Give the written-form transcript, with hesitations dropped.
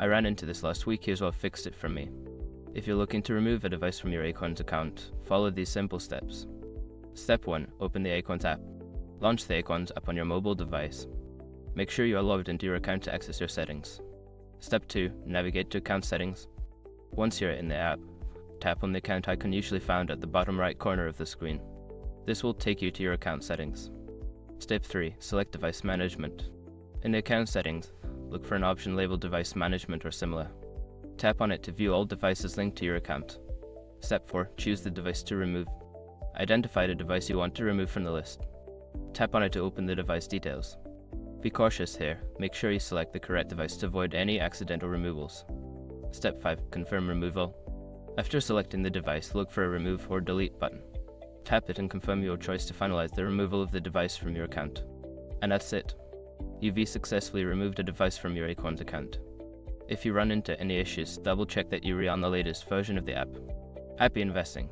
I ran into this last week, here's what fixed it for me. If you're looking to remove a device from your Acorns account, follow these simple steps. Step 1. Open the Acorns app. Launch the Acorns app on your mobile device. Make sure you are logged into your account to access your settings. Step 2. Navigate to account settings. Once you're in the app, tap on the account icon usually found at the bottom right corner of the screen. This will take you to your account settings. Step 3. Select device management. In the account settings, look for an option labeled device management or similar. Tap on it to view all devices linked to your account. Step 4. Choose the device to remove. Identify the device you want to remove from the list. Tap on it to open the device details. Be cautious here, make sure you select the correct device to avoid any accidental removals. Step 5. Confirm removal. After selecting the device, look for a remove or delete button. Tap it and confirm your choice to finalize the removal of the device from your account. And that's it. You've successfully removed a device from your Acorns account. If you run into any issues, double check that you're on the latest version of the app. Happy investing!